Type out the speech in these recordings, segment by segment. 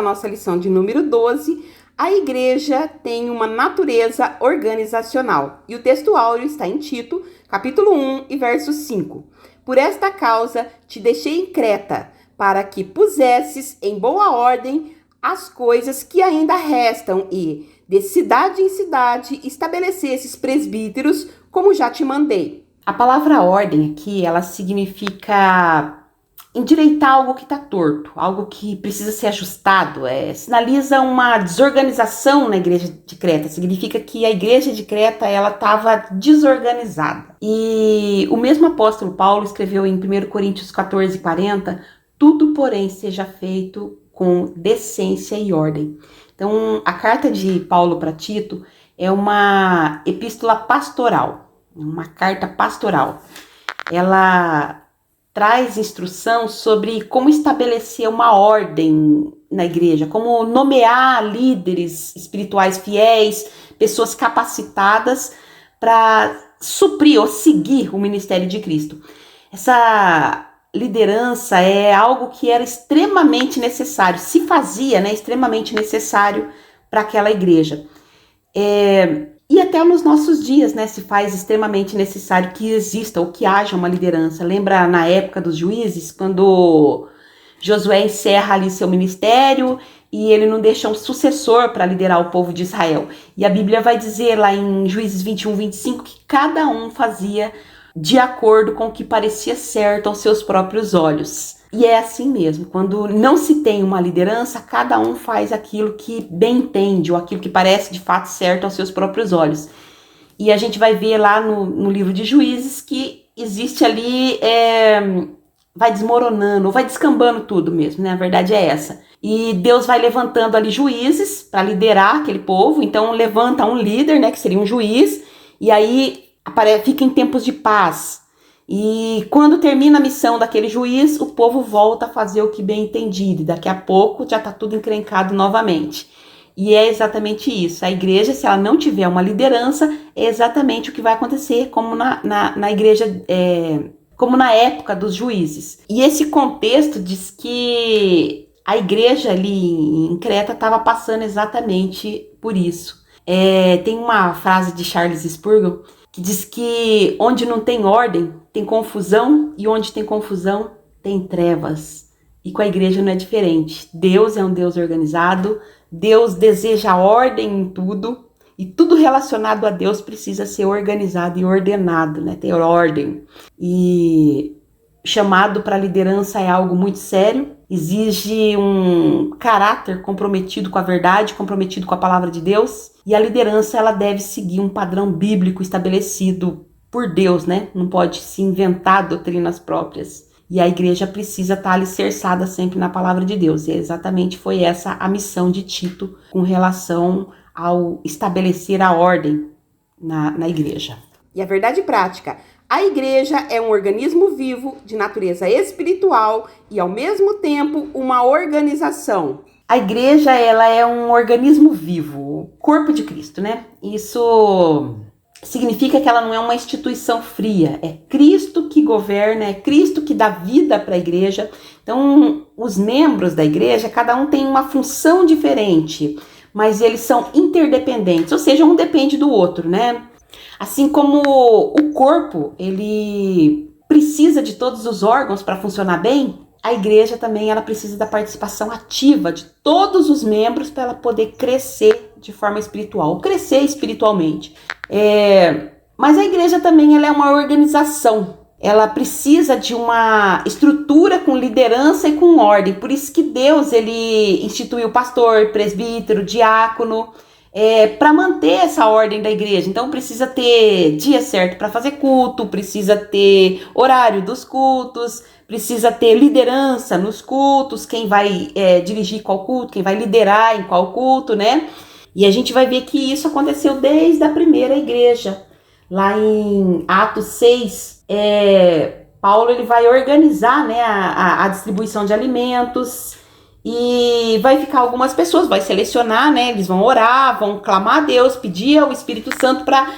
nossa lição de número 12, a igreja tem uma natureza organizacional. E o texto áureo está em Tito, capítulo 1 e verso 5. Por esta causa te deixei em Creta, para que pusesses em boa ordem as coisas que ainda restam e, de cidade em cidade, estabelecesses presbíteros, como já te mandei. A palavra ordem aqui, ela significa endireitar algo que está torto, algo que precisa ser ajustado, sinaliza uma desorganização na igreja de Creta, significa que a igreja de Creta ela estava desorganizada. E o mesmo apóstolo Paulo escreveu em 1 Coríntios 14:40, tudo porém seja feito com decência e ordem. Então a carta de Paulo para Tito é uma epístola pastoral, uma carta pastoral. Ela traz instrução sobre como estabelecer uma ordem na igreja, como nomear líderes espirituais fiéis, pessoas capacitadas para suprir ou seguir o ministério de Cristo. Essa liderança é algo que era extremamente necessário, se fazia, extremamente necessário para aquela igreja. E até nos nossos dias, se faz extremamente necessário que exista ou que haja uma liderança. Lembra na época dos juízes, quando Josué encerra ali seu ministério e ele não deixa um sucessor para liderar o povo de Israel. E a Bíblia vai dizer lá em Juízes 21:25 que cada um fazia de acordo com o que parecia certo aos seus próprios olhos. E é assim mesmo, quando não se tem uma liderança, cada um faz aquilo que bem entende, ou aquilo que parece de fato certo aos seus próprios olhos. E a gente vai ver lá no livro de Juízes que existe ali, vai desmoronando, ou vai descambando tudo mesmo, A verdade é essa. E Deus vai levantando ali juízes para liderar aquele povo, então levanta um líder, que seria um juiz, e aí fica em tempos de paz. E quando termina a missão daquele juiz, o povo volta a fazer o que bem entendido. E daqui a pouco já está tudo encrencado novamente. E é exatamente isso. A igreja, se ela não tiver uma liderança, é exatamente o que vai acontecer como na igreja, como na época dos juízes. E esse contexto diz que a igreja ali em Creta estava passando exatamente por isso. Tem uma frase de Charles Spurgeon que diz que onde não tem ordem, tem confusão, e onde tem confusão, tem trevas. E com a igreja não é diferente. Deus é um Deus organizado, Deus deseja ordem em tudo, e tudo relacionado a Deus precisa ser organizado e ordenado, ter ordem. E chamado para liderança é algo muito sério, exige um caráter comprometido com a verdade, comprometido com a palavra de Deus, e a liderança ela deve seguir um padrão bíblico estabelecido por Deus, Não pode se inventar doutrinas próprias. E a igreja precisa estar alicerçada sempre na palavra de Deus. E exatamente foi essa a missão de Tito com relação ao estabelecer a ordem na igreja. E a verdade prática, a igreja é um organismo vivo de natureza espiritual e, ao mesmo tempo, uma organização. A igreja, ela é um organismo vivo, o corpo de Cristo, Isso significa que ela não é uma instituição fria, é Cristo que governa, é Cristo que dá vida para a igreja. Então, os membros da igreja, cada um tem uma função diferente, mas eles são interdependentes, ou seja, um depende do outro, Assim como o corpo, ele precisa de todos os órgãos para funcionar bem, a igreja também ela precisa da participação ativa de todos os membros para ela poder crescer de forma espiritual, ou crescer espiritualmente. Mas a igreja também ela é uma organização, ela precisa de uma estrutura com liderança e com ordem. Por isso que Deus ele instituiu pastor, presbítero, diácono, para manter essa ordem da igreja. Então precisa ter dia certo para fazer culto, precisa ter horário dos cultos, precisa ter liderança nos cultos, quem vai dirigir qual culto, quem vai liderar em qual culto, E a gente vai ver que isso aconteceu desde a primeira igreja. Lá em Atos 6, Paulo ele vai organizar a distribuição de alimentos. E vai ficar algumas pessoas, vai selecionar, eles vão orar, vão clamar a Deus, pedir ao Espírito Santo para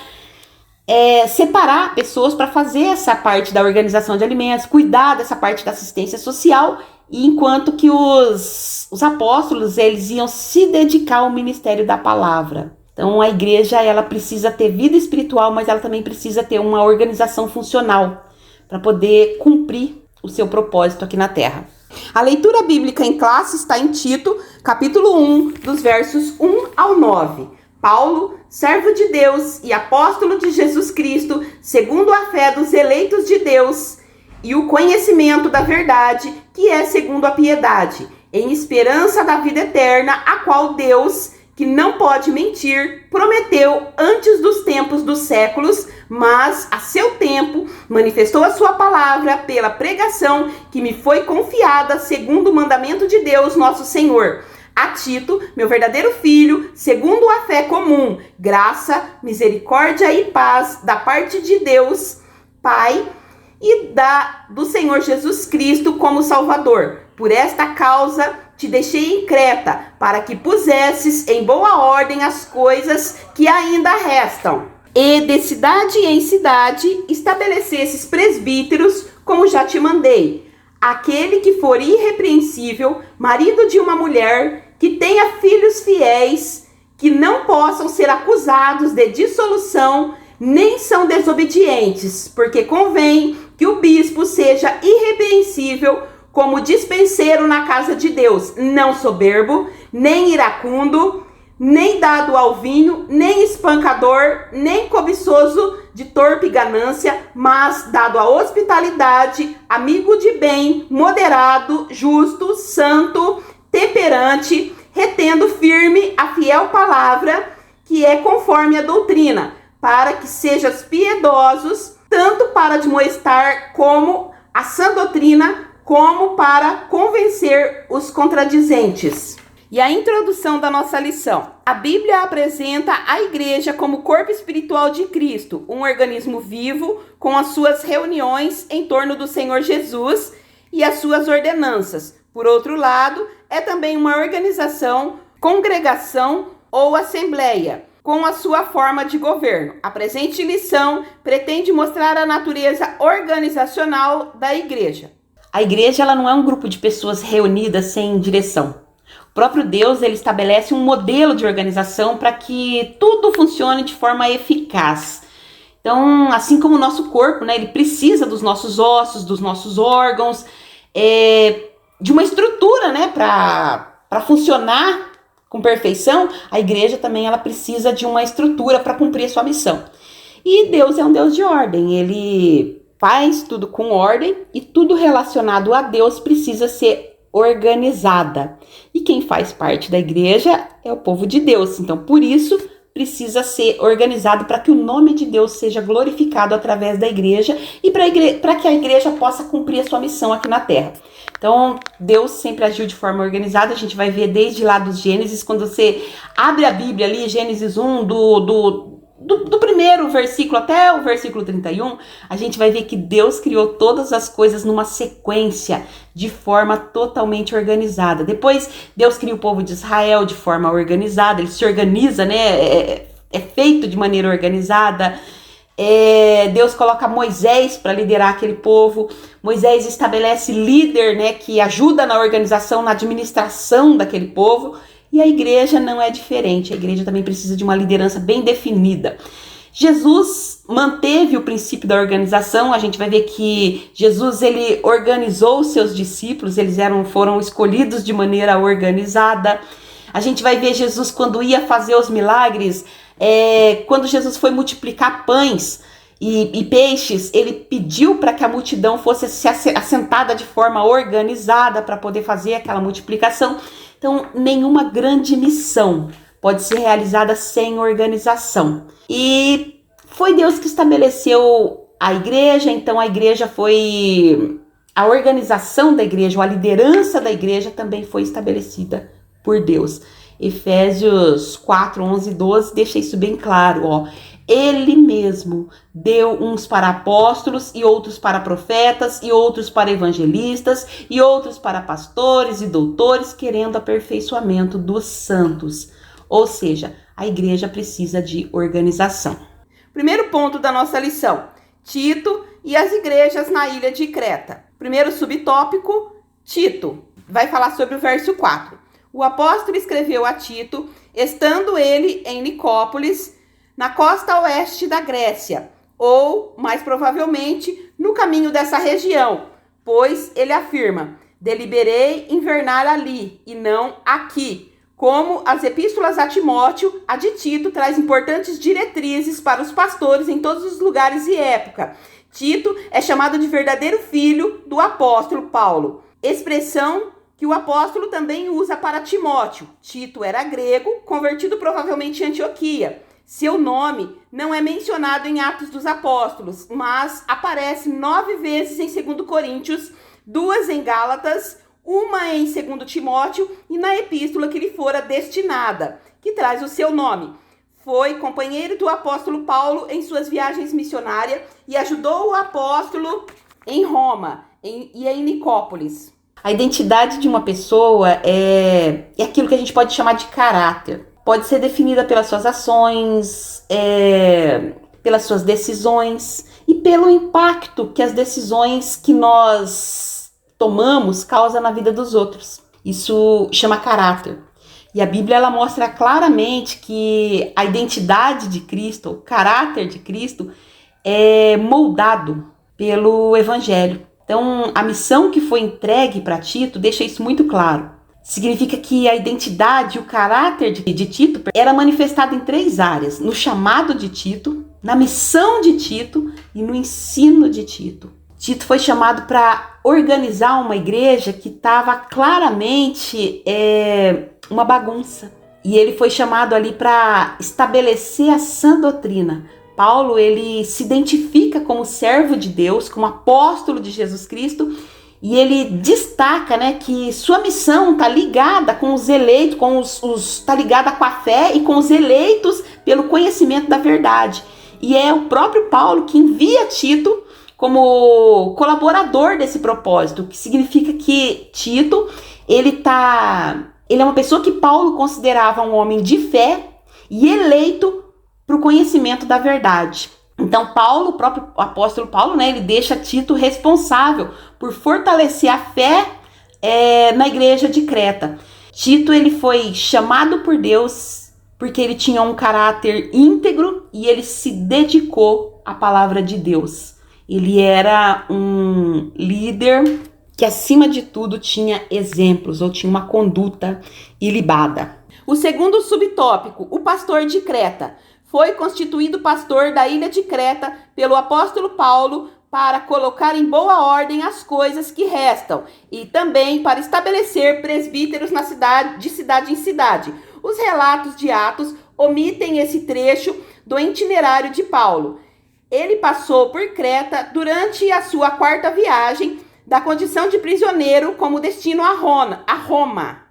separar pessoas para fazer essa parte da organização de alimentos, cuidar dessa parte da assistência social e enquanto que os apóstolos, eles iam se dedicar ao ministério da palavra. Então, a igreja, ela precisa ter vida espiritual, mas ela também precisa ter uma organização funcional para poder cumprir o seu propósito aqui na Terra. A leitura bíblica em classe está em Tito, capítulo 1, dos versos 1 ao 9. Paulo, servo de Deus e apóstolo de Jesus Cristo, segundo a fé dos eleitos de Deus e o conhecimento da verdade, que é segundo a piedade, em esperança da vida eterna, a qual Deus, que não pode mentir, prometeu antes dos tempos dos séculos, mas a seu tempo manifestou a sua palavra pela pregação que me foi confiada segundo o mandamento de Deus, nosso Senhor. A Tito, meu verdadeiro filho, segundo a fé comum, graça, misericórdia e paz da parte de Deus, Pai, e do Senhor Jesus Cristo como Salvador. Por esta causa te deixei em Creta, para que pusesses em boa ordem as coisas que ainda restam. E de cidade em cidade estabelecesses presbíteros, como já te mandei. Aquele que for irrepreensível, marido de uma mulher, que tenha filhos fiéis, que não possam ser acusados de dissolução, nem são desobedientes, porque convém que o bispo seja irrepreensível como dispenseiro na casa de Deus, não soberbo, nem iracundo, nem dado ao vinho, nem espancador, nem cobiçoso de torpe ganância, mas dado à hospitalidade, amigo de bem, moderado, justo, santo, temperante, retendo firme a fiel palavra, que é conforme a doutrina, para que sejas piedosos, tanto para admoestar como a sã doutrina, como para convencer os contradizentes. E a introdução da nossa lição. A Bíblia apresenta a igreja como corpo espiritual de Cristo, um organismo vivo com as suas reuniões em torno do Senhor Jesus e as suas ordenanças. Por outro lado, é também uma organização, congregação ou assembleia, com a sua forma de governo. A presente lição pretende mostrar a natureza organizacional da igreja. A igreja, ela não é um grupo de pessoas reunidas sem direção. O próprio Deus, ele estabelece um modelo de organização para que tudo funcione de forma eficaz. Então, assim como o nosso corpo, né, ele precisa dos nossos ossos, dos nossos órgãos, de uma estrutura, né, para funcionar com perfeição. A igreja também, ela precisa de uma estrutura para cumprir a sua missão. E Deus é um Deus de ordem, ele faz tudo com ordem e tudo relacionado a Deus precisa ser organizada. E quem faz parte da igreja é o povo de Deus. Então, por isso, precisa ser organizado para que o nome de Deus seja glorificado através da igreja e para que a igreja possa cumprir a sua missão aqui na terra. Então, Deus sempre agiu de forma organizada. A gente vai ver desde lá dos Gênesis, quando você abre a Bíblia ali, Gênesis 1, do primeiro versículo até o versículo 31, a gente vai ver que Deus criou todas as coisas numa sequência de forma totalmente organizada. Depois, Deus cria o povo de Israel de forma organizada, ele se organiza, né? É feito de maneira organizada. Deus coloca Moisés para liderar aquele povo. Moisés estabelece líder, né, que ajuda na organização, na administração daquele povo. E a igreja não é diferente, a igreja também precisa de uma liderança bem definida. Jesus manteve o princípio da organização. A gente vai ver que Jesus, ele organizou os seus discípulos, eles foram escolhidos de maneira organizada. A gente vai ver Jesus quando ia fazer os milagres, quando Jesus foi multiplicar pães e peixes, ele pediu para que a multidão fosse assentada de forma organizada para poder fazer aquela multiplicação. Então, nenhuma grande missão pode ser realizada sem organização. E foi Deus que estabeleceu a igreja, então a igreja a organização da igreja, a liderança da igreja também foi estabelecida por Deus. Efésios 4, 11 e 12 deixa isso bem claro, ó. Ele mesmo deu uns para apóstolos e outros para profetas e outros para evangelistas e outros para pastores e doutores, querendo aperfeiçoamento dos santos. Ou seja, a igreja precisa de organização. Primeiro ponto da nossa lição: Tito e as igrejas na ilha de Creta. Primeiro subtópico: Tito vai falar sobre o verso 4. O apóstolo escreveu a Tito, estando ele em Nicópolis, na costa oeste da Grécia, ou, mais provavelmente, no caminho dessa região, pois ele afirma: deliberei invernar ali e não aqui. Como as epístolas a Timóteo, a de Tito traz importantes diretrizes para os pastores em todos os lugares e época. Tito é chamado de verdadeiro filho do apóstolo Paulo, expressão que o apóstolo também usa para Timóteo. Tito era grego, convertido provavelmente em Antioquia. Seu nome não é mencionado em Atos dos Apóstolos, mas aparece 9 vezes em 2 Coríntios, 2 em Gálatas, uma em 2 Timóteo e na epístola que lhe fora destinada, que traz o seu nome. Foi companheiro do apóstolo Paulo em suas viagens missionárias e ajudou o apóstolo em Roma e em Nicópolis. A identidade de uma pessoa é aquilo que a gente pode chamar de caráter. Pode ser definida pelas suas ações, pelas suas decisões e pelo impacto que as decisões que nós tomamos causam na vida dos outros. Isso chama caráter. E a Bíblia ela mostra claramente que a identidade de Cristo, o caráter de Cristo, é moldado pelo Evangelho. Então, a missão que foi entregue para Tito deixa isso muito claro. Significa que a identidade e o caráter de Tito era manifestado em 3 áreas: no chamado de Tito, na missão de Tito e no ensino de Tito. Tito foi chamado para organizar uma igreja que estava claramente uma bagunça. E ele foi chamado ali para estabelecer a sã doutrina. Paulo, ele se identifica como servo de Deus, como apóstolo de Jesus Cristo, e ele destaca, que sua missão está ligada com os eleitos, está ligada com a fé e com os eleitos pelo conhecimento da verdade. E é o próprio Paulo que envia Tito como colaborador desse propósito, que significa que Tito, ele é uma pessoa que Paulo considerava um homem de fé e eleito para o conhecimento da verdade. Então Paulo, o próprio apóstolo Paulo, ele deixa Tito responsável por fortalecer a fé na igreja de Creta. Tito, ele foi chamado por Deus porque ele tinha um caráter íntegro e ele se dedicou à palavra de Deus. Ele era um líder que, acima de tudo, tinha exemplos ou tinha uma conduta ilibada. O segundo subtópico, o pastor de Creta. Foi constituído pastor da ilha de Creta pelo apóstolo Paulo para colocar em boa ordem as coisas que restam e também para estabelecer presbíteros na cidade, de cidade em cidade. Os relatos de Atos omitem esse trecho do itinerário de Paulo. Ele passou por Creta durante a sua 4ª viagem, da condição de prisioneiro como destino a Roma,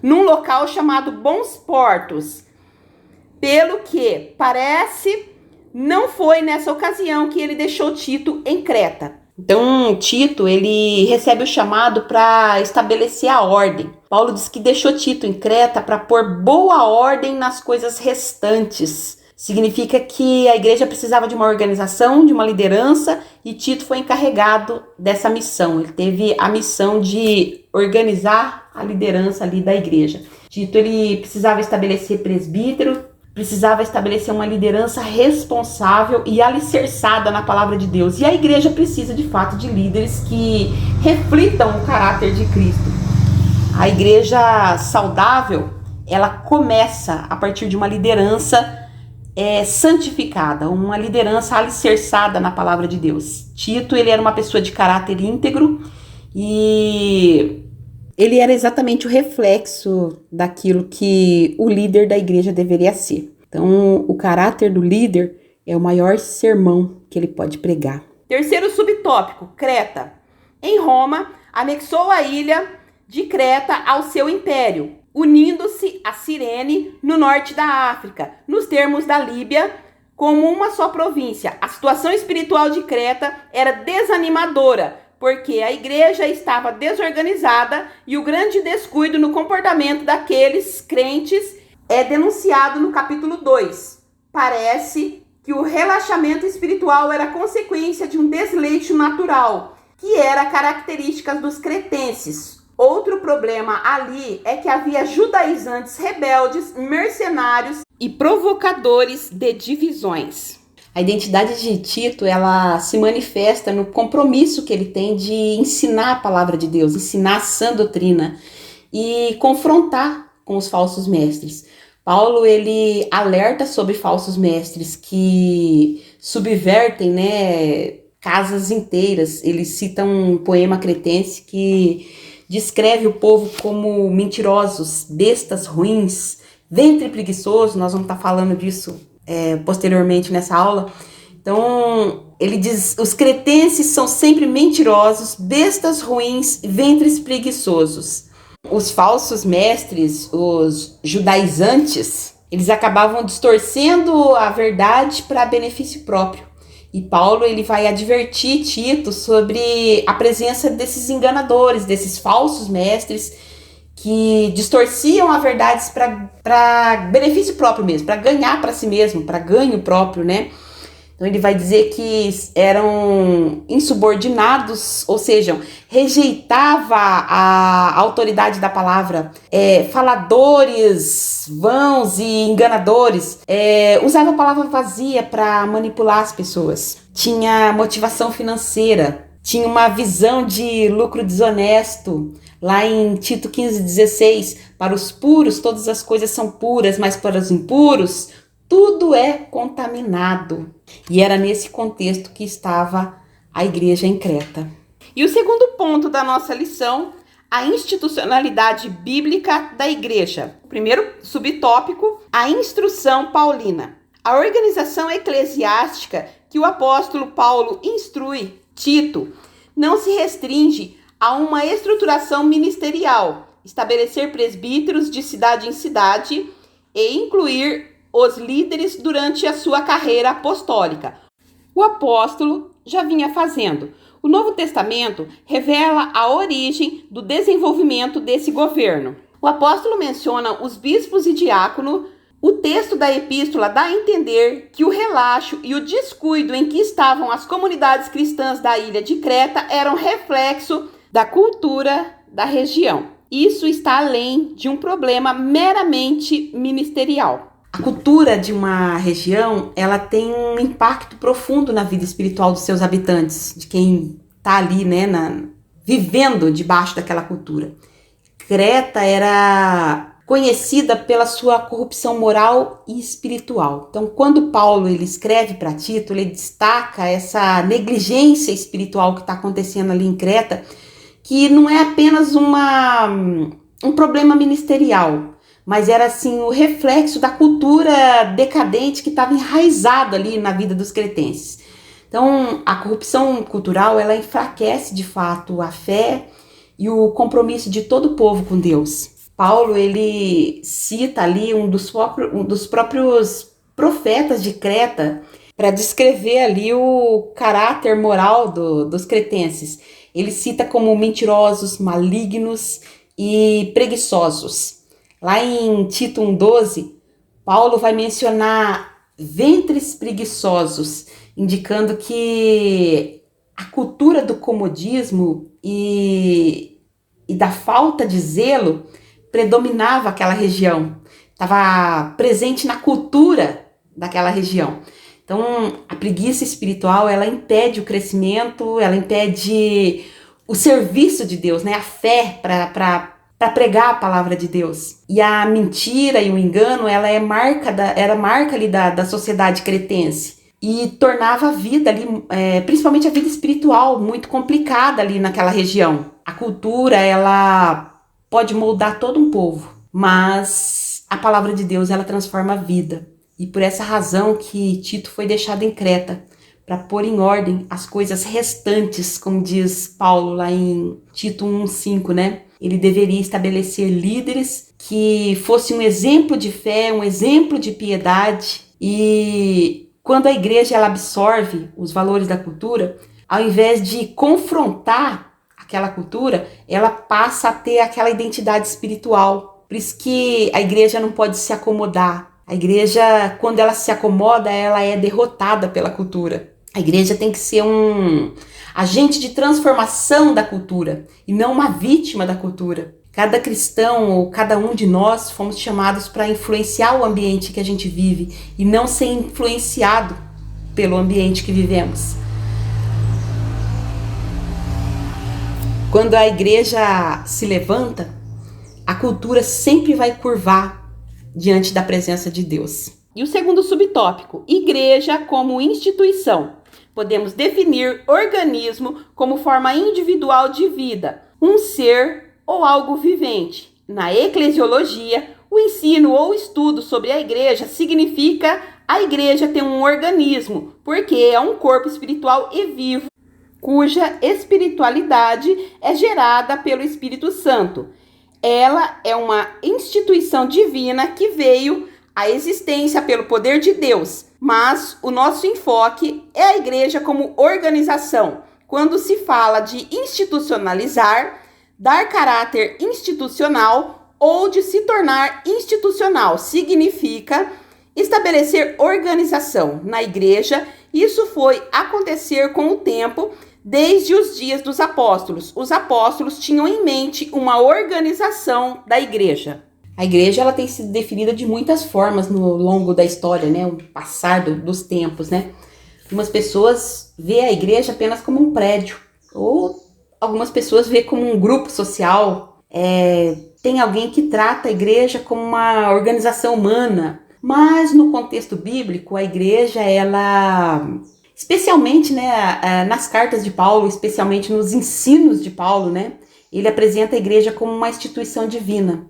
num local chamado Bons Portos. Pelo que parece, não foi nessa ocasião que ele deixou Tito em Creta. Então, Tito, ele recebe o chamado para estabelecer a ordem. Paulo diz que deixou Tito em Creta para pôr boa ordem nas coisas restantes. Significa que a igreja precisava de uma organização, de uma liderança, e Tito foi encarregado dessa missão. Ele teve a missão de organizar a liderança ali da igreja. Tito, ele precisava estabelecer presbítero, precisava estabelecer uma liderança responsável e alicerçada na palavra de Deus. E a igreja precisa, de fato, de líderes que reflitam o caráter de Cristo. A igreja saudável, ela começa a partir de uma liderança santificada, uma liderança alicerçada na palavra de Deus. Tito, ele era uma pessoa de caráter íntegro e ele era exatamente o reflexo daquilo que o líder da igreja deveria ser. Então, o caráter do líder é o maior sermão que ele pode pregar. Terceiro subtópico, Creta. Em Roma, anexou a ilha de Creta ao seu império, unindo-se a Cirene, no norte da África, nos termos da Líbia, como uma só província. A situação espiritual de Creta era desanimadora, porque a igreja estava desorganizada e o grande descuido no comportamento daqueles crentes é denunciado no capítulo 2. Parece que o relaxamento espiritual era consequência de um desleixo natural, que era característica dos cretenses. Outro problema ali é que havia judaizantes rebeldes, mercenários e provocadores de divisões. A identidade de Tito, ela se manifesta no compromisso que ele tem de ensinar a palavra de Deus, ensinar a sã doutrina e confrontar com os falsos mestres. Paulo, ele alerta sobre falsos mestres que subvertem, casas inteiras. Ele cita um poema cretense que descreve o povo como mentirosos, bestas ruins, ventre preguiçoso. Nós vamos estar falando disso posteriormente nessa aula. Então, ele diz, os cretenses são sempre mentirosos, bestas ruins, ventres preguiçosos. Os falsos mestres, os judaizantes, eles acabavam distorcendo a verdade para benefício próprio. E Paulo, ele vai advertir Tito sobre a presença desses enganadores, desses falsos mestres que distorciam a verdade para benefício próprio mesmo, para ganhar para si mesmo, para ganho próprio, né? Então ele vai dizer que eram insubordinados, ou seja, rejeitava a autoridade da palavra, faladores, vãos e enganadores, usava a palavra vazia para manipular as pessoas, tinha motivação financeira, tinha uma visão de lucro desonesto. Lá em Tito 15:16, para os puros todas as coisas são puras, mas para os impuros tudo é contaminado. E era nesse contexto que estava a igreja em Creta. E o segundo ponto da nossa lição, a institucionalidade bíblica da igreja. O primeiro subtópico, a instrução paulina. A organização eclesiástica que o apóstolo Paulo instrui Tito não se restringe a uma estruturação ministerial, estabelecer presbíteros de cidade em cidade e incluir os líderes durante a sua carreira apostólica. O apóstolo já vinha fazendo. O Novo Testamento revela a origem do desenvolvimento desse governo. O apóstolo menciona os bispos e diáconos. O texto da epístola dá a entender que o relaxo e o descuido em que estavam as comunidades cristãs da ilha de Creta eram reflexo da cultura da região. Isso está além de um problema meramente ministerial. A cultura de uma região, ela tem um impacto profundo na vida espiritual dos seus habitantes, de quem está ali, vivendo debaixo daquela cultura. Creta era conhecida pela sua corrupção moral e espiritual. Então, quando Paulo ele escreve para Tito, ele destaca essa negligência espiritual que está acontecendo ali em Creta, que não é apenas um problema ministerial, mas era assim o reflexo da cultura decadente que estava enraizada ali na vida dos cretenses. Então, a corrupção cultural, ela enfraquece de fato a fé e o compromisso de todo o povo com Deus. Paulo, ele cita ali um dos próprios profetas de Creta para descrever ali o caráter moral dos cretenses. Ele cita como mentirosos, malignos e preguiçosos. Lá em Tito 1:12, Paulo vai mencionar ventres preguiçosos, indicando que a cultura do comodismo e da falta de zelo predominava aquela região, estava presente na cultura daquela região. Então, a preguiça espiritual, ela impede o crescimento, ela impede o serviço de Deus, a fé para pregar a palavra de Deus. E a mentira e o engano, ela era marca ali da sociedade cretense e tornava a vida ali, principalmente a vida espiritual, muito complicada ali naquela região. A cultura, ela pode moldar todo um povo, mas a palavra de Deus, ela transforma a vida. E por essa razão que Tito foi deixado em Creta, para pôr em ordem as coisas restantes, como diz Paulo lá em Tito 1:5, Ele deveria estabelecer líderes que fossem um exemplo de fé, um exemplo de piedade. E quando a igreja ela absorve os valores da cultura, ao invés de confrontar aquela cultura, ela passa a ter aquela identidade espiritual. Por isso que a igreja não pode se acomodar. A igreja, quando ela se acomoda, ela é derrotada pela cultura. A igreja tem que ser um agente de transformação da cultura e não uma vítima da cultura. Cada cristão ou cada um de nós fomos chamados para influenciar o ambiente que a gente vive e não ser influenciado pelo ambiente que vivemos. Quando a igreja se levanta, a cultura sempre vai curvar diante da presença de Deus. E o segundo subtópico, igreja como instituição. Podemos definir organismo como forma individual de vida, um ser ou algo vivente. Na eclesiologia, o ensino ou estudo sobre a igreja significa a igreja ter um organismo, porque é um corpo espiritual e vivo, cuja espiritualidade é gerada pelo Espírito Santo. Ela é uma instituição divina que veio à existência pelo poder de Deus, mas o nosso enfoque é a igreja como organização. Quando se fala de institucionalizar, dar caráter institucional ou de se tornar institucional, significa estabelecer organização na igreja. Isso foi acontecer com o tempo, desde os dias dos apóstolos. Os apóstolos tinham em mente uma organização da igreja. A igreja ela tem sido definida de muitas formas no longo da história, né? O passar dos tempos, né? Algumas pessoas veem a igreja apenas como um prédio, ou algumas pessoas veem como um grupo social. Tem alguém que trata a igreja como uma organização humana, mas no contexto bíblico, a igreja, ela, especialmente, né, nas cartas de Paulo, especialmente nos ensinos de Paulo, né? Ele apresenta a igreja como uma instituição divina,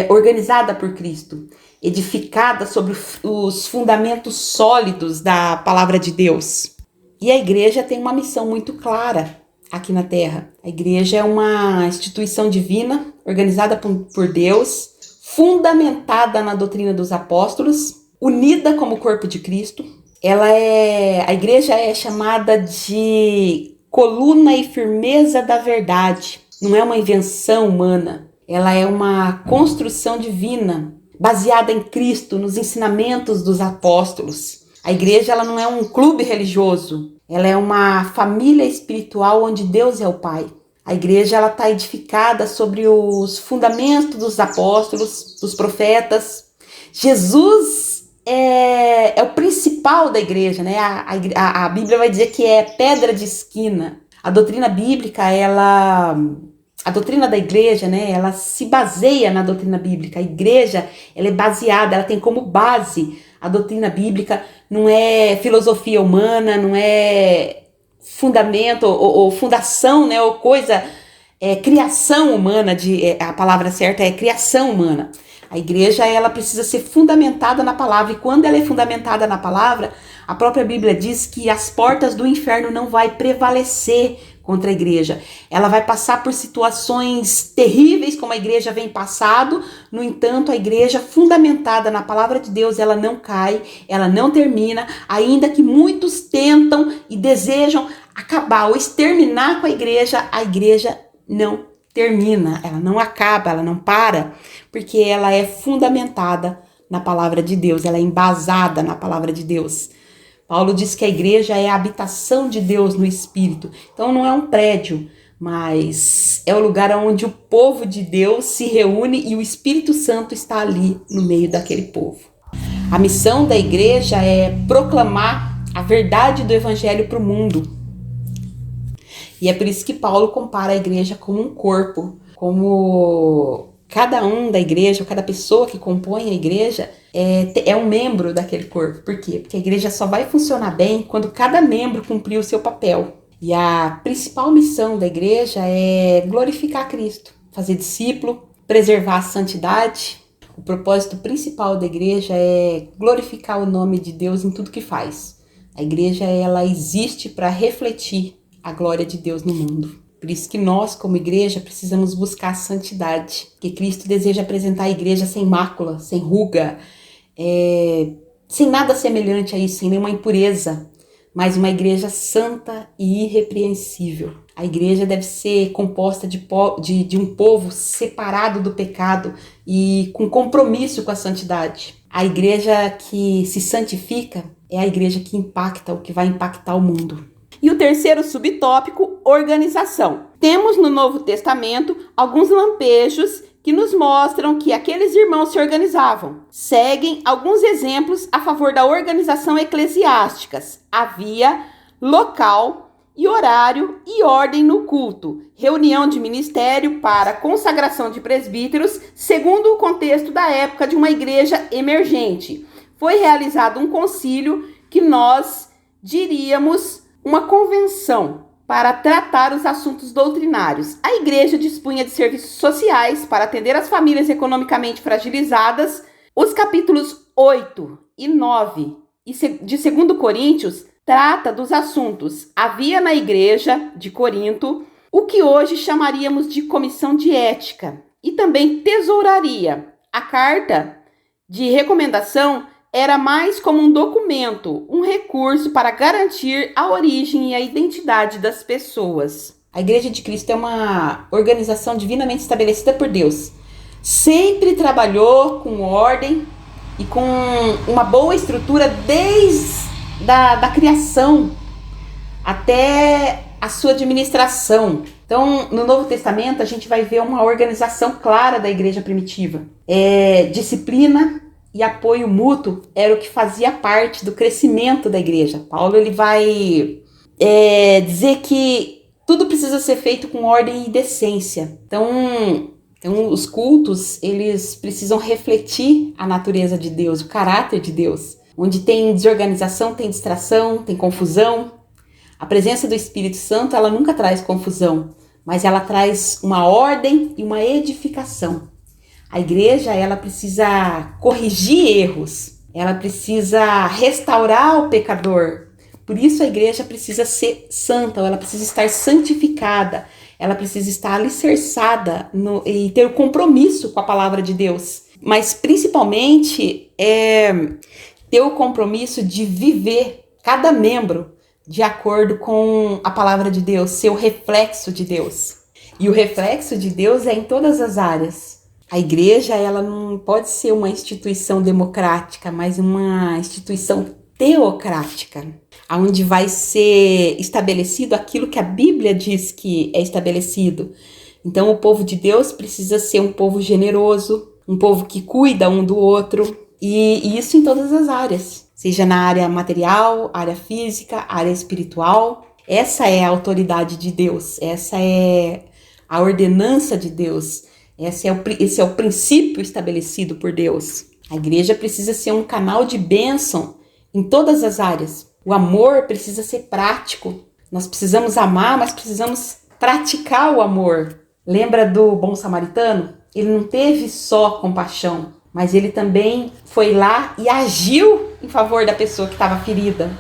organizada por Cristo, edificada sobre os fundamentos sólidos da palavra de Deus. E a igreja tem uma missão muito clara aqui na Terra. A igreja é uma instituição divina, organizada por Deus, fundamentada na doutrina dos apóstolos, unida como corpo de Cristo. A igreja é chamada de coluna e firmeza da verdade. Não é uma invenção humana, ela é uma construção divina, baseada em Cristo, nos ensinamentos dos apóstolos. A igreja ela não é um clube religioso, ela é uma família espiritual onde Deus é o Pai. A igreja ela está edificada sobre os fundamentos dos apóstolos, dos profetas. Jesus é o principal da igreja, né? A Bíblia vai dizer que é pedra de esquina. A doutrina bíblica, a doutrina da igreja, né, ela se baseia na doutrina bíblica. A igreja, ela é baseada, ela tem como base a doutrina bíblica, não é filosofia humana, não é fundamento ou fundação, né, ou coisa, criação humana, a palavra certa é criação humana. A igreja, ela precisa ser fundamentada na palavra, e quando ela é fundamentada na palavra, a própria Bíblia diz que as portas do inferno não vai prevalecer contra a igreja. Ela vai passar por situações terríveis como a igreja vem passado. No entanto, a igreja fundamentada na palavra de Deus, ela não cai, ela não termina, ainda que muitos tentam e desejam acabar ou exterminar com a igreja não termina, ela não acaba, ela não para, porque ela é fundamentada na palavra de Deus, ela é embasada na palavra de Deus. Paulo diz que a igreja é a habitação de Deus no Espírito. Então não é um prédio, mas é o lugar onde o povo de Deus se reúne e o Espírito Santo está ali no meio daquele povo. A missão da igreja é proclamar a verdade do evangelho para o mundo. E é por isso que Paulo compara a igreja como um corpo, como cada um da igreja, cada pessoa que compõe a igreja é um membro daquele corpo. Por quê? Porque a igreja só vai funcionar bem quando cada membro cumprir o seu papel. E a principal missão da igreja é glorificar Cristo, fazer discípulo, preservar a santidade. O propósito principal da igreja é glorificar o nome de Deus em tudo que faz. A igreja, ela existe para refletir a glória de Deus no mundo. Por isso que nós, como igreja, precisamos buscar a santidade, que Cristo deseja apresentar a igreja sem mácula, sem ruga, sem nada semelhante a isso, sem nenhuma impureza, mas uma igreja santa e irrepreensível. A igreja deve ser composta de um povo separado do pecado e com compromisso com a santidade. A igreja que se santifica, é a igreja que impacta, o que vai impactar o mundo. E o terceiro subtópico, organização. Temos no Novo Testamento alguns lampejos que nos mostram que aqueles irmãos se organizavam. Seguem alguns exemplos a favor da organização eclesiásticas. Havia local e horário e ordem no culto, reunião de ministério para consagração de presbíteros, segundo o contexto da época de uma igreja emergente. Foi realizado um concílio que nós diríamos uma convenção para tratar os assuntos doutrinários. A igreja dispunha de serviços sociais para atender as famílias economicamente fragilizadas. Os capítulos 8 e 9 de 2 Coríntios trata dos assuntos. Havia na igreja de Corinto o que hoje chamaríamos de comissão de ética e também tesouraria. A carta de recomendação era mais como um documento, um recurso para garantir a origem e a identidade das pessoas. A Igreja de Cristo é uma organização divinamente estabelecida por Deus. Sempre trabalhou com ordem e com uma boa estrutura desde da criação até a sua administração. Então, no Novo Testamento, a gente vai ver uma organização clara da igreja primitiva. Disciplina e apoio mútuo era o que fazia parte do crescimento da igreja. Paulo ele vai dizer que tudo precisa ser feito com ordem e decência. Então, os cultos, eles precisam refletir a natureza de Deus, o caráter de Deus. Onde tem desorganização, tem distração, tem confusão. A presença do Espírito Santo, ela nunca traz confusão, mas ela traz uma ordem e uma edificação. A igreja, ela precisa corrigir erros, ela precisa restaurar o pecador. Por isso a igreja precisa ser santa, ela precisa estar santificada, ela precisa estar alicerçada e ter o compromisso com a palavra de Deus. Mas principalmente ter o compromisso de viver cada membro de acordo com a palavra de Deus, ser o reflexo de Deus. E o reflexo de Deus é em todas as áreas. A igreja, ela não pode ser uma instituição democrática, mas uma instituição teocrática, onde vai ser estabelecido aquilo que a Bíblia diz que é estabelecido. Então, o povo de Deus precisa ser um povo generoso, um povo que cuida um do outro, e isso em todas as áreas, seja na área material, área física, área espiritual. Essa é a autoridade de Deus, essa é a ordenança de Deus, esse é o princípio estabelecido por Deus. A igreja precisa ser um canal de bênção em todas as áreas. O amor precisa ser prático. Nós precisamos amar, mas precisamos praticar o amor. Lembra do bom samaritano? Ele não teve só compaixão, mas ele também foi lá e agiu em favor da pessoa que estava ferida.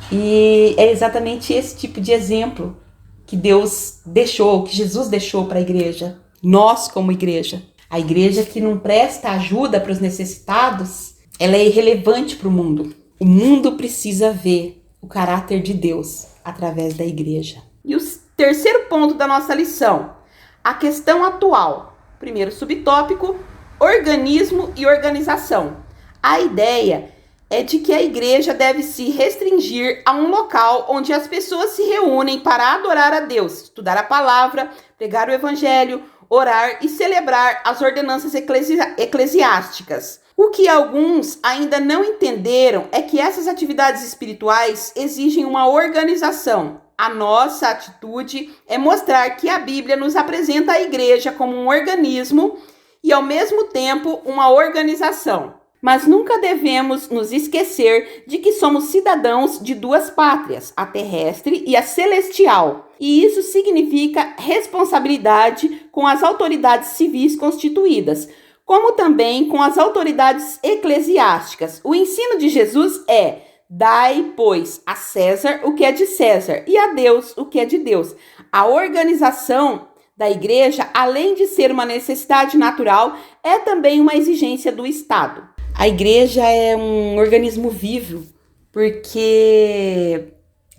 E é exatamente esse tipo de exemplo que Deus deixou, que Jesus deixou para a igreja. Nós, como igreja. A igreja que não presta ajuda para os necessitados, ela é irrelevante para o mundo. O mundo precisa ver o caráter de Deus através da igreja. E o terceiro ponto da nossa lição, a questão atual. Primeiro subtópico, organismo e organização. A ideia é de que a igreja deve se restringir a um local onde as pessoas se reúnem para adorar a Deus, estudar a palavra, pregar o evangelho, orar e celebrar as ordenanças eclesiásticas. O que alguns ainda não entenderam é que essas atividades espirituais exigem uma organização. A nossa atitude é mostrar que a Bíblia nos apresenta a igreja como um organismo e, ao mesmo tempo, uma organização. Mas nunca devemos nos esquecer de que somos cidadãos de duas pátrias, a terrestre e a celestial. E isso significa responsabilidade com as autoridades civis constituídas, como também com as autoridades eclesiásticas. O ensino de Jesus é: dai, pois, a César o que é de César e a Deus o que é de Deus. A organização da igreja, além de ser uma necessidade natural, é também uma exigência do Estado. A igreja é um organismo vivo, porque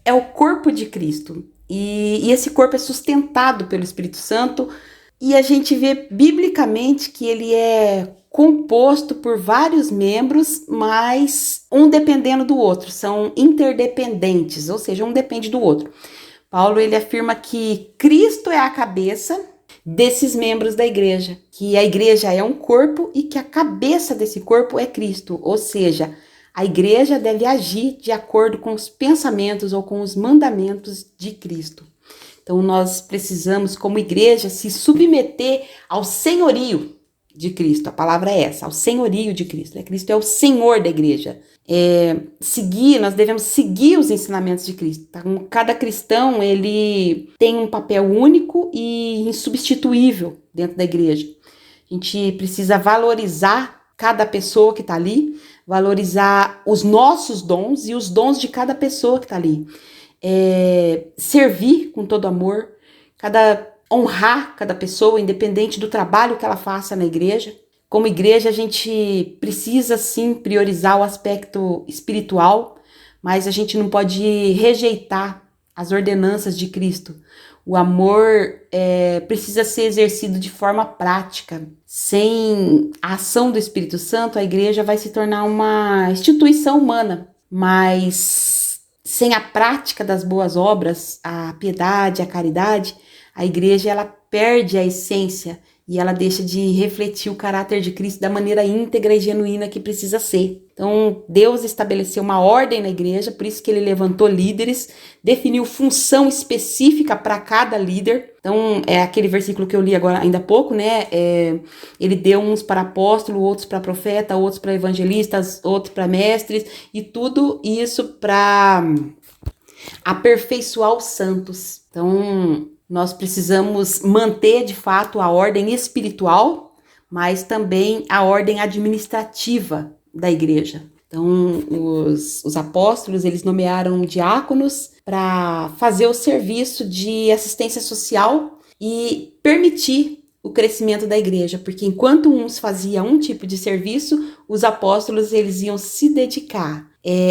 é o corpo de Cristo. E esse corpo é sustentado pelo Espírito Santo. E a gente vê biblicamente que ele é composto por vários membros, mas um dependendo do outro, são interdependentes, ou seja, um depende do outro. Paulo, ele afirma que Cristo é a cabeça desses membros da igreja, que a igreja é um corpo e que a cabeça desse corpo é Cristo, ou seja, a igreja deve agir de acordo com os pensamentos ou com os mandamentos de Cristo. Então, nós precisamos, como igreja, se submeter ao senhorio de Cristo. A palavra é essa, ao senhorio de Cristo. Cristo é o Senhor da igreja. Nós devemos seguir os ensinamentos de Cristo. Então, cada cristão, ele tem um papel único e insubstituível dentro da igreja. A gente precisa valorizar cada pessoa que está ali, valorizar os nossos dons e os dons de cada pessoa que está ali. Servir com todo amor, honrar cada pessoa, independente do trabalho que ela faça na igreja. Como igreja, a gente precisa sim priorizar o aspecto espiritual, mas a gente não pode rejeitar as ordenanças de Cristo. O amor precisa ser exercido de forma prática. Sem a ação do Espírito Santo, a igreja vai se tornar uma instituição humana, mas sem a prática das boas obras, a piedade, a caridade, a igreja ela perde a essência e ela deixa de refletir o caráter de Cristo da maneira íntegra e genuína que precisa ser. Então, Deus estabeleceu uma ordem na igreja, por isso que ele levantou líderes, definiu função específica para cada líder. Então, é aquele versículo que eu li agora ainda há pouco, né? Ele deu uns para apóstolo, outros para profeta, outros para evangelistas, outros para mestres, e tudo isso para aperfeiçoar os santos. Então, nós precisamos manter, de fato, a ordem espiritual, mas também a ordem administrativa da igreja. Então, os apóstolos, eles nomearam diáconos para fazer o serviço de assistência social e permitir o crescimento da igreja, porque enquanto uns faziam um tipo de serviço, os apóstolos, eles iam se dedicar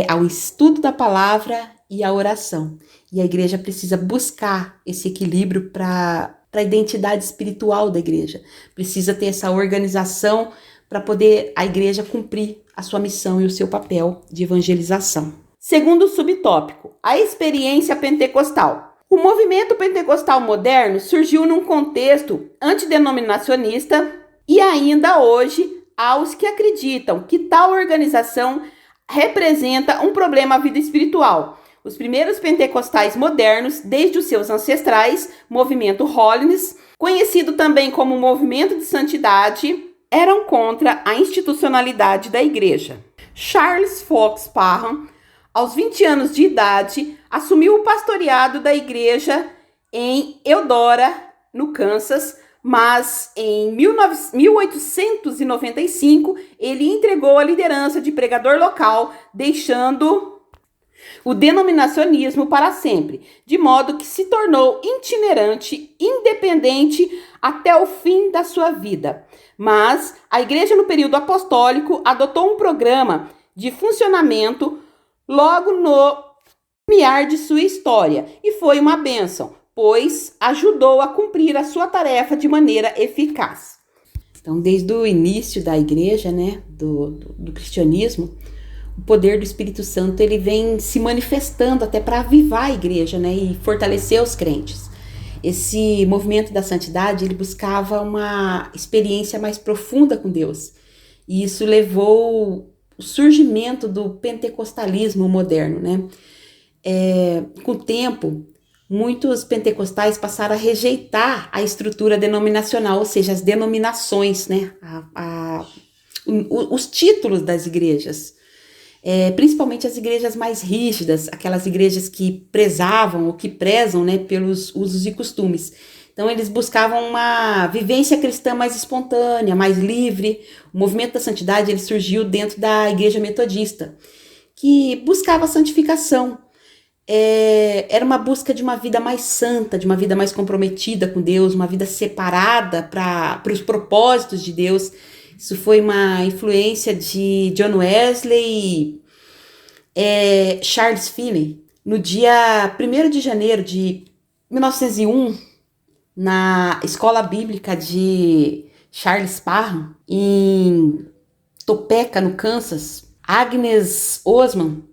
ao estudo da palavra e à oração. E a igreja precisa buscar esse equilíbrio para a identidade espiritual da igreja. Precisa ter essa organização para poder a igreja cumprir a sua missão e o seu papel de evangelização. Segundo subtópico, a experiência pentecostal. O movimento pentecostal moderno surgiu num contexto antidenominacionista e ainda hoje há os que acreditam que tal organização representa um problema à vida espiritual. Os primeiros pentecostais modernos, desde os seus ancestrais, movimento Holiness, conhecido também como movimento de santidade, eram contra a institucionalidade da igreja. Charles Fox Parham, aos 20 anos de idade, assumiu o pastoreado da igreja em Eudora, no Kansas, mas em 1895 ele entregou a liderança de pregador local, deixando o denominacionismo para sempre, de modo que se tornou itinerante, independente até o fim da sua vida. Mas a igreja no período apostólico adotou um programa de funcionamento logo no limiar de sua história e foi uma bênção, pois ajudou a cumprir a sua tarefa de maneira eficaz. Então, desde o início da igreja, né, do cristianismo, o poder do Espírito Santo ele vem se manifestando até para avivar a igreja, né, e fortalecer os crentes. Esse movimento da santidade ele buscava uma experiência mais profunda com Deus. E isso levou o surgimento do pentecostalismo moderno, né? Com o tempo, muitos pentecostais passaram a rejeitar a estrutura denominacional, ou seja, as denominações, né? Os títulos das igrejas. Principalmente as igrejas mais rígidas, aquelas igrejas que prezavam ou que prezam, né, pelos usos e costumes. Então eles buscavam uma vivência cristã mais espontânea, mais livre. O movimento da santidade ele surgiu dentro da igreja metodista, que buscava a santificação. Era uma busca de uma vida mais santa, de uma vida mais comprometida com Deus, uma vida separada para os propósitos de Deus. Isso foi uma influência de John Wesley e Charles Finney. No dia 1º de janeiro de 1901, na escola bíblica de Charles Parham, em Topeka, no Kansas. Agnes Osman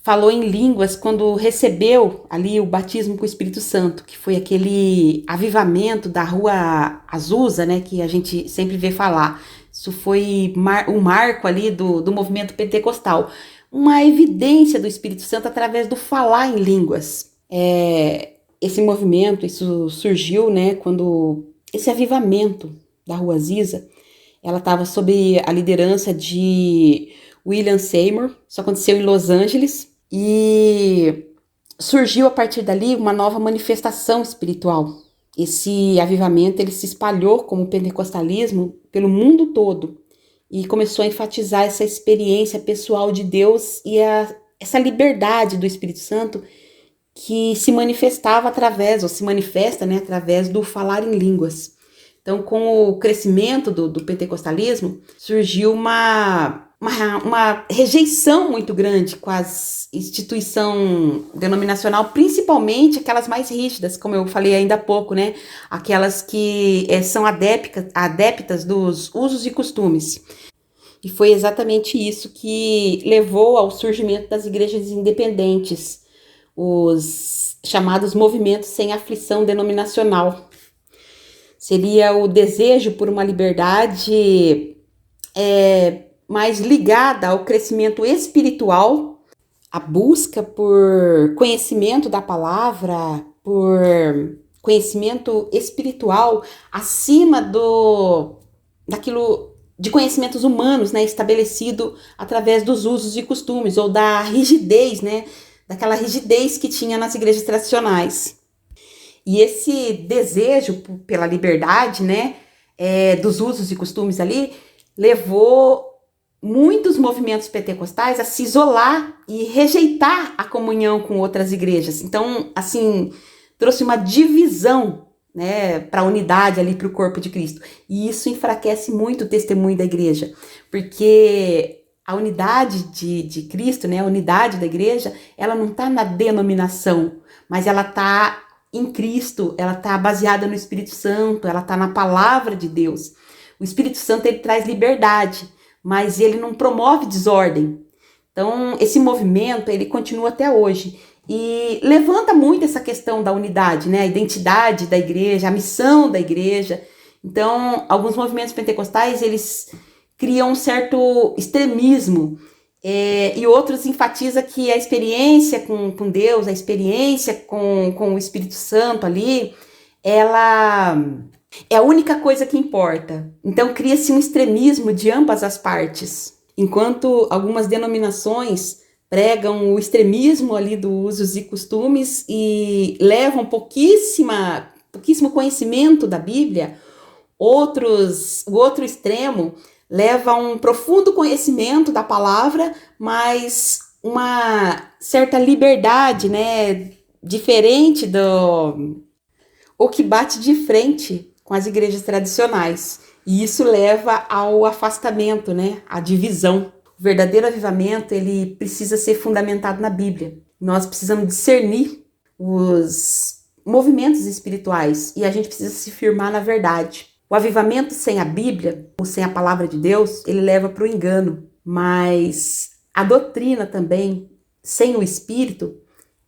falou em línguas quando recebeu ali o batismo com o Espírito Santo, que foi aquele avivamento da Rua Azusa, né, que a gente sempre vê falar. Isso foi o marco ali do movimento pentecostal. Uma evidência do Espírito Santo através do falar em línguas. Esse movimento, isso surgiu, né, quando esse avivamento da Rua Azusa, ela estava sob a liderança de William Seymour. Isso aconteceu em Los Angeles. E surgiu a partir dali uma nova manifestação espiritual. Esse avivamento ele se espalhou como pentecostalismo pelo mundo todo e começou a enfatizar essa experiência pessoal de Deus e essa liberdade do Espírito Santo que se manifestava através, ou se manifesta, né, através do falar em línguas. Então, com o crescimento do pentecostalismo, surgiu uma rejeição muito grande com a instituição denominacional, principalmente aquelas mais rígidas, como eu falei ainda há pouco, né? Aquelas que são adeptas dos usos e costumes. E foi exatamente isso que levou ao surgimento das igrejas independentes, os chamados movimentos sem aflição denominacional. Seria o desejo por uma liberdade mais ligada ao crescimento espiritual, a busca por conhecimento da palavra, por conhecimento espiritual acima daquilo de conhecimentos humanos, né, estabelecido através dos usos e costumes, ou da rigidez, né, daquela rigidez que tinha nas igrejas tradicionais. E esse desejo pela liberdade, né, dos usos e costumes ali, levou muitos movimentos pentecostais a se isolar e rejeitar a comunhão com outras igrejas. Então, assim, trouxe uma divisão, né, para a unidade ali, para o corpo de Cristo. E isso enfraquece muito o testemunho da igreja, porque a unidade de Cristo, né, a unidade da igreja, ela não está na denominação, mas ela está em Cristo, ela está baseada no Espírito Santo, ela está na palavra de Deus. O Espírito Santo, ele traz liberdade, mas ele não promove desordem. Então, esse movimento, ele continua até hoje e levanta muito essa questão da unidade, né? A identidade da igreja, a missão da igreja. Então, alguns movimentos pentecostais, eles criam um certo extremismo, e outros enfatizam que a experiência com Deus, a experiência com o Espírito Santo ali, ela é a única coisa que importa. Então cria-se um extremismo de ambas as partes. Enquanto algumas denominações pregam o extremismo ali dos usos e costumes e levam pouquíssimo conhecimento da Bíblia, o outro extremo leva um profundo conhecimento da palavra, mas uma certa liberdade, né, diferente ou que bate de frente com as igrejas tradicionais. E isso leva ao afastamento, né, à divisão. O verdadeiro avivamento, ele precisa ser fundamentado na Bíblia. Nós precisamos discernir os movimentos espirituais e a gente precisa se firmar na verdade. O avivamento sem a Bíblia, ou sem a palavra de Deus, ele leva para o engano. Mas a doutrina também, sem o Espírito,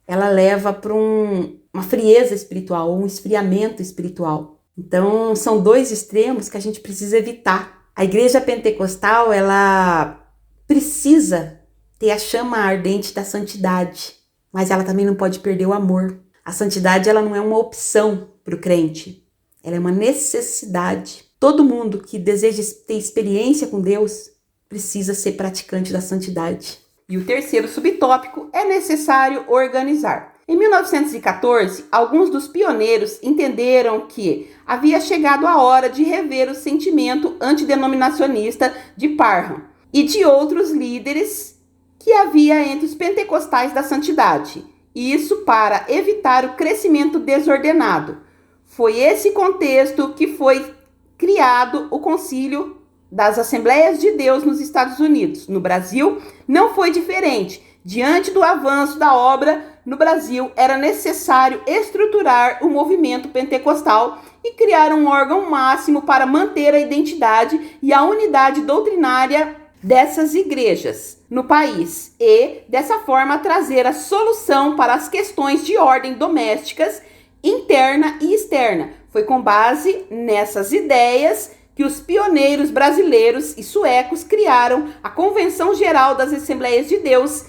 ela leva para uma frieza espiritual, um esfriamento espiritual. Então, são dois extremos que a gente precisa evitar. A igreja pentecostal, ela precisa ter a chama ardente da santidade, mas ela também não pode perder o amor. A santidade, ela não é uma opção para o crente. Ela é uma necessidade. Todo mundo que deseja ter experiência com Deus precisa ser praticante da santidade. E o terceiro subtópico é necessário organizar. Em 1914, alguns dos pioneiros entenderam que havia chegado a hora de rever o sentimento antidenominacionista de Parham e de outros líderes que havia entre os pentecostais da santidade. Isso para evitar o crescimento desordenado. Foi esse contexto que foi criado o Concílio das Assembleias de Deus nos Estados Unidos. No Brasil, não foi diferente. Diante do avanço da obra no Brasil, era necessário estruturar o movimento pentecostal e criar um órgão máximo para manter a identidade e a unidade doutrinária dessas igrejas no país e, dessa forma, trazer a solução para as questões de ordem domésticas, interna e externa. Foi com base nessas ideias que os pioneiros brasileiros e suecos criaram a Convenção Geral das Assembleias de Deus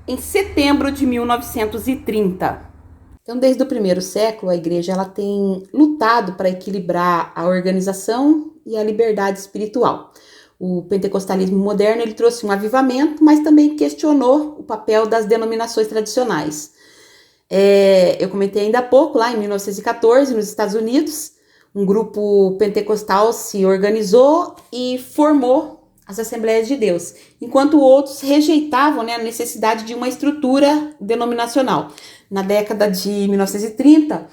em setembro de 1930. Então, desde o primeiro século, a igreja ela tem lutado para equilibrar a organização e a liberdade espiritual. O pentecostalismo moderno ele trouxe um avivamento, mas também questionou o papel das denominações tradicionais. Eu comentei ainda há pouco, lá em 1914, nos Estados Unidos, um grupo pentecostal se organizou e formou as Assembleias de Deus, enquanto outros rejeitavam, a necessidade de uma estrutura denominacional. Na década de 1930,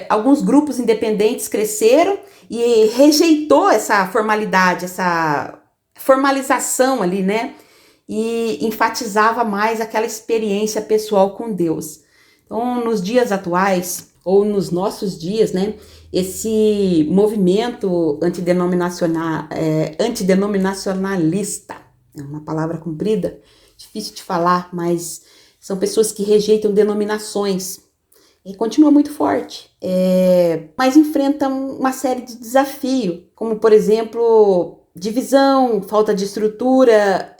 alguns grupos independentes cresceram e rejeitou essa formalidade, essa formalização ali, e enfatizava mais aquela experiência pessoal com Deus. Então, nos dias atuais, ou nos nossos dias, esse movimento antidenominacionalista, é uma palavra comprida, difícil de falar, mas são pessoas que rejeitam denominações e continua muito forte, mas enfrentam uma série de desafios, como, por exemplo, divisão, falta de estrutura,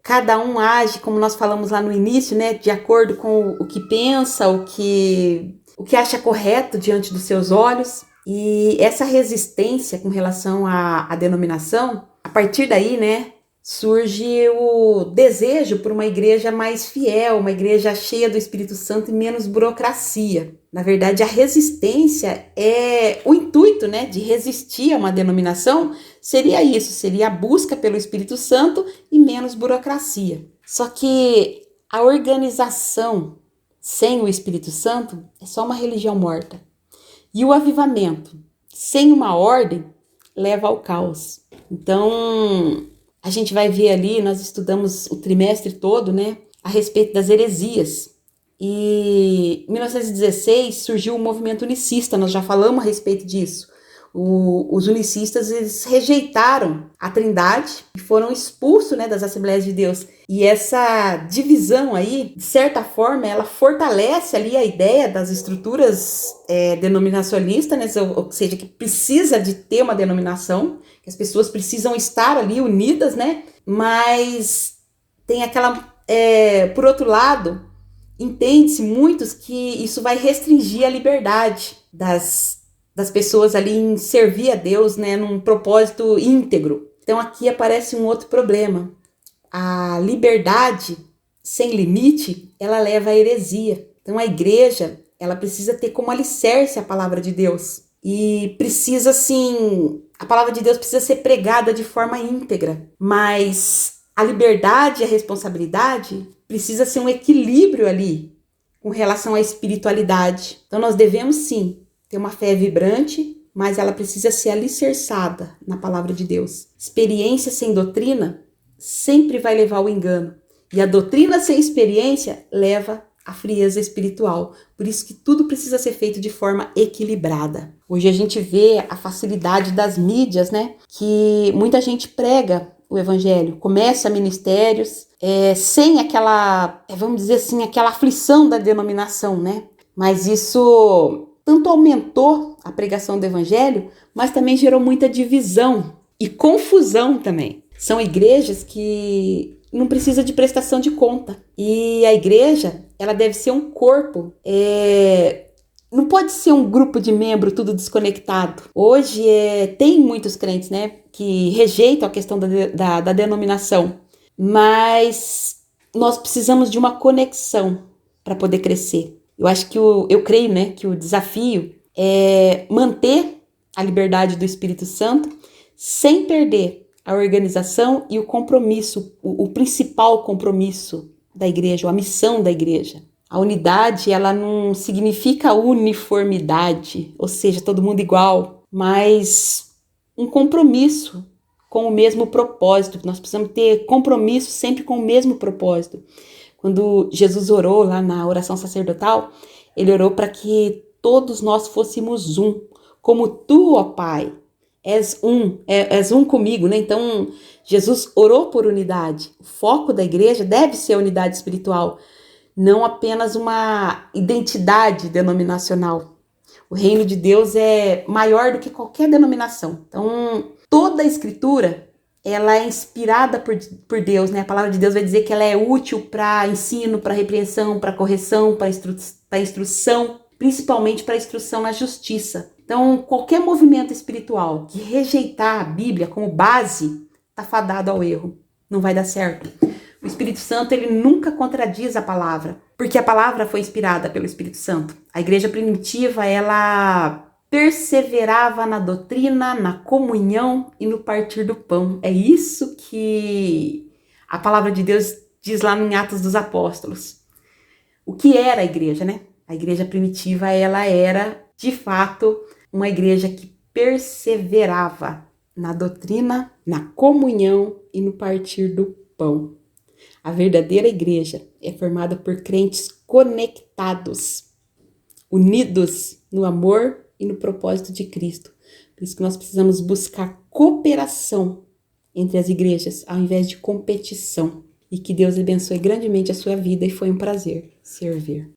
cada um age, como nós falamos lá no início, de acordo com o que pensa, o que acha correto diante dos seus olhos. E essa resistência com relação à denominação, a partir daí, surge o desejo por uma igreja mais fiel, uma igreja cheia do Espírito Santo e menos burocracia. Na verdade, a resistência o intuito, de resistir a uma denominação seria isso, seria a busca pelo Espírito Santo e menos burocracia. Só que a organização sem o Espírito Santo é só uma religião morta. E o avivamento sem uma ordem leva ao caos. Então, a gente vai ver ali, nós estudamos o trimestre todo, a respeito das heresias. E em 1916 surgiu o movimento unicista, nós já falamos a respeito disso. Os unicistas, eles rejeitaram a Trindade e foram expulsos, das Assembleias de Deus. E essa divisão aí, de certa forma, ela fortalece ali a ideia das estruturas denominacionalistas, ou seja, que precisa de ter uma denominação, que as pessoas precisam estar ali unidas, mas tem aquela, por outro lado, entende-se muitos que isso vai restringir a liberdade das pessoas ali em servir a Deus, num propósito íntegro. Então aqui aparece um outro problema. A liberdade sem limite, ela leva à heresia. Então a igreja, ela precisa ter como alicerce a palavra de Deus. E precisa, a palavra de Deus precisa ser pregada de forma íntegra. Mas a liberdade e a responsabilidade precisa ser um equilíbrio ali com relação à espiritualidade. Então nós devemos sim ter uma fé vibrante, mas ela precisa ser alicerçada na palavra de Deus. Experiência sem doutrina sempre vai levar ao engano. E a doutrina sem experiência leva à frieza espiritual. Por isso que tudo precisa ser feito de forma equilibrada. Hoje a gente vê a facilidade das mídias, que muita gente prega o evangelho, começa ministérios sem aquela, vamos dizer assim, aquela aflição da denominação, Mas isso tanto aumentou a pregação do evangelho, mas também gerou muita divisão e confusão também. São igrejas que não precisam de prestação de conta. E a igreja, ela deve ser um corpo. Não pode ser um grupo de membros tudo desconectado. Hoje tem muitos crentes, que rejeitam a questão da denominação. Mas nós precisamos de uma conexão para poder crescer. Eu acho que eu creio, que o desafio é manter a liberdade do Espírito Santo sem perder a organização e o compromisso, o principal compromisso da igreja, a missão da igreja. A unidade, ela não significa uniformidade, ou seja, todo mundo igual, mas um compromisso com o mesmo propósito. Nós precisamos ter compromisso sempre com o mesmo propósito. Quando Jesus orou lá na oração sacerdotal, ele orou para que todos nós fôssemos um, como tu, ó Pai, és um comigo, né? Então, Jesus orou por unidade. O foco da igreja deve ser a unidade espiritual, não apenas uma identidade denominacional. O reino de Deus é maior do que qualquer denominação. Então, toda a escritura, ela é inspirada por Deus, né? A palavra de Deus vai dizer que ela é útil para ensino, para repreensão, para correção, para instrução, principalmente para instrução na justiça. Então, qualquer movimento espiritual que rejeitar a Bíblia como base, está fadado ao erro. Não vai dar certo. O Espírito Santo, ele nunca contradiz a palavra, porque a palavra foi inspirada pelo Espírito Santo. A igreja primitiva, ela perseverava na doutrina, na comunhão e no partir do pão. É isso que a palavra de Deus diz lá em Atos dos Apóstolos. O que era a igreja, né? A igreja primitiva, ela era, de fato, uma igreja que perseverava na doutrina, na comunhão e no partir do pão. A verdadeira igreja é formada por crentes conectados, unidos no amor e no propósito de Cristo. Por isso que nós precisamos buscar cooperação entre as igrejas, ao invés de competição. E que Deus abençoe grandemente a sua vida e foi um prazer servir.